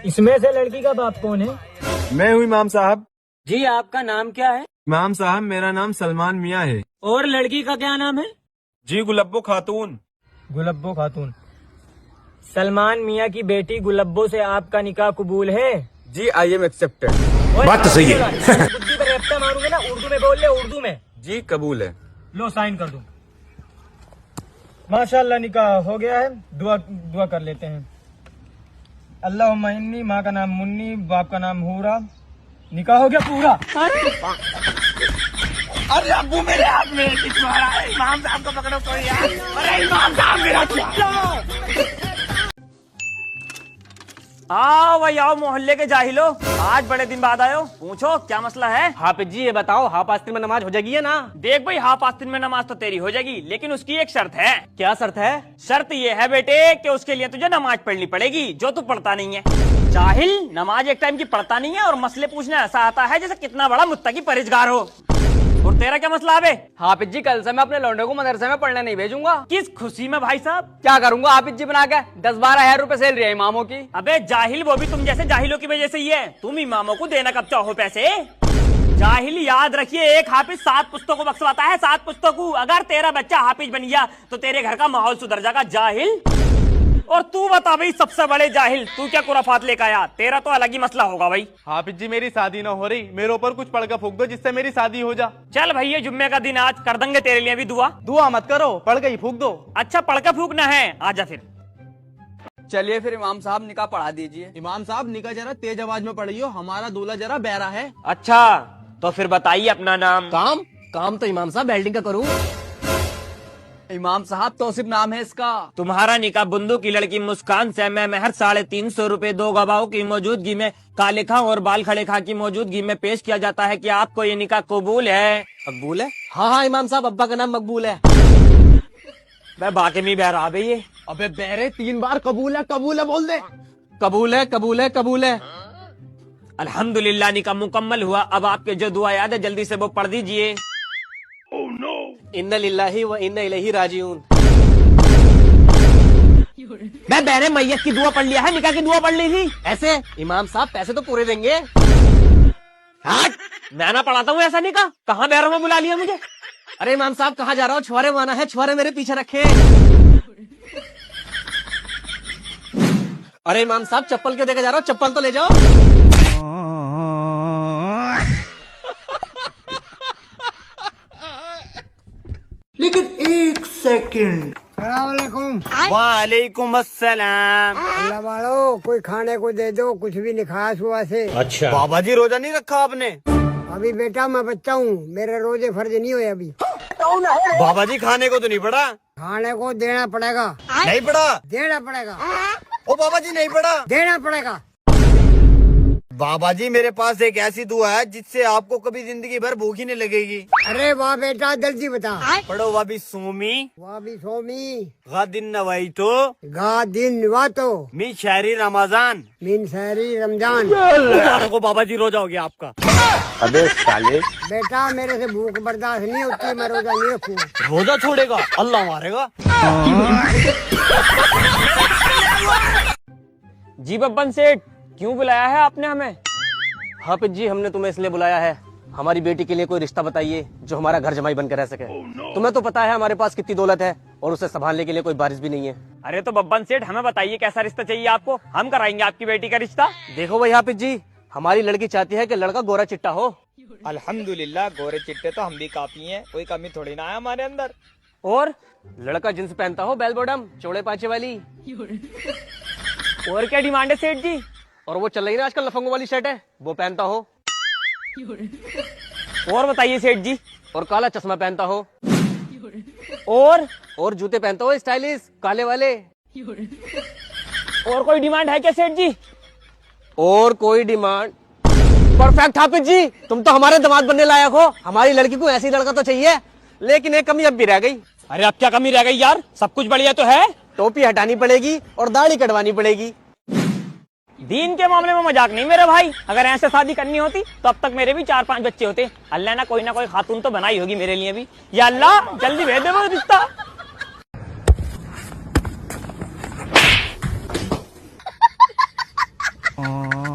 इसमें से लड़की का बाप कौन है? मैं हूँ इमाम साहब। जी आपका नाम क्या है? इमाम साहब मेरा नाम सलमान मियाँ है। और लड़की का क्या नाम है? जी गुलब्बो खातून। गुलब्बो खातून। सलमान मियाँ की बेटी गुलब्बो से आपका निकाह कबूल है? जी आई एम एक्सेप्टेड। बात तो सही है। बुद्धि पर रफ्ता मारूंगे ना, उर्दू में बोल ले, उर्दू में। जी कबूल है। लो साइन कर दो। माशाल्लाह निकाह हो गया है। दुआ कर लेते हैं। अल्लाहुम्मा इन्नी, माँ का नाम मुन्नी, बाप का नाम हूरा। निकाह हो गया पूरा। अरे अब्बू मेरे हाथ में इमाम साहब को पकड़ो कोई यार। अरे इमाम साहब मेरा आओ भाई आओ, मोहल्ले के जाहिलो, आज बड़े दिन बाद आयो, पूछो क्या मसला है। हाफिज जी ये बताओ, हाफ आस्तीन में नमाज हो जाएगी है ना? देख भाई, हाफ आस्तीन में नमाज तो तेरी हो जाएगी, लेकिन उसकी एक शर्त है। क्या शर्त है? शर्त ये है बेटे कि उसके लिए तुझे नमाज पढ़नी पड़ेगी, जो तू पढ़ता नहीं है। जाहिल, नमाज एक टाइम की पढ़ता नहीं है और मसले पूछने ऐसा आता है जैसे कितना बड़ा मुत्तकी परहेजगार हो। और तेरा क्या मसला है? हाफिज जी कल से मैं अपने लौंडे को मदरसे में पढ़ने नहीं भेजूंगा। किस खुशी में भाई साहब? क्या करूंगा हाफिज जी बना के? 10-12 हजार रुपए सैलरी है इमामों की। अबे जाहिल, वो भी तुम जैसे जाहिलों की वजह से ही है। तुम इमामों को देना कब चाहो पैसे? जाहिल याद रखिए, एक हाफिज 7 पुस्तकों को बख्शवाता है, 7 पुस्तकों। अगर तेरा बच्चा हाफिज बन गया तो तेरे घर का माहौल सुधर जाएगा। जाहिल। और तू बता भाई, सबसे बड़े जाहिल, तू क्या कुराफात लेकर आया? तेरा तो अलग ही मसला होगा भाई। हाफिज जी मेरी शादी ना हो रही, मेरे ऊपर कुछ पढ़ कर फूक दो जिससे मेरी शादी हो जा। चल भाई, ये जुम्मे का दिन, आज कर देंगे तेरे लिए भी दुआ। दुआ मत करो, पढ़ गई फूक दो। अच्छा, पढ़ कर फूकना है, आजा फिर। चलिए फिर इमाम साहब निकाह पढ़ा दीजिए। इमाम साहब निकाह जरा तेज आवाज में पढ़ियो, हमारा दूल्हा जरा बहरा है। अच्छा, तो फिर बताइए अपना नाम। काम तो इमाम साहब वेल्डिंग का करूँ। इमाम साहब तौसिफ नाम है इसका। तुम्हारा निकाह बुंदू की लड़की मुस्कान से मैं महर 350 रुपए 2 गवाहों की मौजूदगी में, काले खां और बाल खड़े खां की मौजूदगी में पेश किया जाता है कि आपको ये निकाह कबूल है? मकबूल है? हाँ इमाम साहब, अब्बा का नाम मकबूल है। मैं बाकी में बहरा भई ये। अबे बहरे 3 बार कबूल है बोल दे। कबूल है कबूल है कबूल है। अल्हम्दुलिल्लाह, निकाह मुकम्मल हुआ। अब आपके जो दुआ याद है जल्दी से वो पढ़ दीजिए। इन्ना लिल्लाही व इन्ना इलैहि राजिऊन। मैं बहरे मैयत की दुआ पढ़ लिया है, निकाह की दुआ पढ़ ली थी। ऐसे इमाम साहब पैसे तो पूरे देंगे। मैं ना पढ़ाता हूँ ऐसा निकाह। कहाँ बहरों में बुला लिया मुझे? अरे इमाम साहब कहाँ जा रहा हो? छुआरे माना है, छुआरे मेरे पीछे रखे। अरे इमाम साहब चप्पल क्यों देके जा रहा हो? चप्पल तो ले जाओ। लेकिन 1 सेकंड। वालेकुम अस्सलाम। अल्लाह वालो, कोई खाने को दे दो, कुछ भी नहीं खाया सुबह से। अच्छा, बाबा जी रोजा नहीं रखा आपने? अभी बेटा मैं बच्चा हूँ, मेरे रोजे फर्ज नहीं हुए अभी। बाबा जी खाने को तो नहीं पड़ा? खाने को देना पड़ेगा। नहीं पड़ा? देना पड़ेगा। ओ बाबा जी नहीं पड़ा? देना पड़ेगा। बाबा जी मेरे पास एक ऐसी दुआ है जिससे आपको कभी जिंदगी भर भूख ही नहीं लगेगी। अरे वाह बेटा, जल्दी बता। पढ़ो वाबी सोमी वाबी सोमी गादिन नवाई तो गा दिन वातो मी शहरी रमजान मिन शहरी रमजान। को बाबा जी रोजा हो गया आपका। अबे साले। बेटा मेरे से भूख बर्दाश्त नहीं होती, मैं रोजा नहीं रखूँ। रोजा छोड़ेगा? अल्लाह मारेगा। जी बब्बन सेठ, क्यों बुलाया है आपने हमें? हाफिज जी हमने तुम्हें इसलिए बुलाया है, हमारी बेटी के लिए कोई रिश्ता बताइए जो हमारा घर जमाई बनकर रह सके। तुम्हें तो पता है हमारे पास कितनी दौलत है और उसे संभालने के लिए कोई बारिश भी नहीं है। अरे तो बब्बन सेठ, हमें बताइए कैसा रिश्ता चाहिए आपको, हम कराएंगे आपकी बेटी का रिश्ता। देखो भाई हाफिज जी, हमारी लड़की चाहती है कि लड़का गोरा चिट्टा हो। अल्हम्दुलिल्लाह, गोरे चिट्टे तो हम भी काफी हैं, कोई कमी थोड़ी ना है हमारे अंदर। और लड़का जींस पहनता हो, बेल बॉटम चौड़े पांचे वाली। और क्या डिमांड है सेठ जी? और वो चल रही ना आजकल लफंगों वाली शर्ट है, वो पहनता हो। और बताइए सेठ जी। और काला चश्मा पहनता हो। और जूते पहनता हो स्टाइलिश काले वाले। और कोई डिमांड है क्या सेठ जी? और कोई डिमांड? परफेक्ट हाफिज जी, तुम तो हमारे दामाद बनने लायक हो। हमारी लड़की को ऐसी लड़का तो चाहिए, लेकिन एक कमी अब भी रह गई। अरे अब क्या कमी रह गई यार, सब कुछ बढ़िया तो है। टोपी हटानी पड़ेगी और दाढ़ी कटवानी पड़ेगी। दीन के मामले में मजाक नहीं मेरे भाई। अगर ऐसे शादी करनी होती तो अब तक मेरे भी 4-5 बच्चे होते। अल्लाह ना कोई खातून तो बनाई होगी मेरे लिए भी। या अल्लाह जल्दी भेज दे वो रिश्ता। हाँ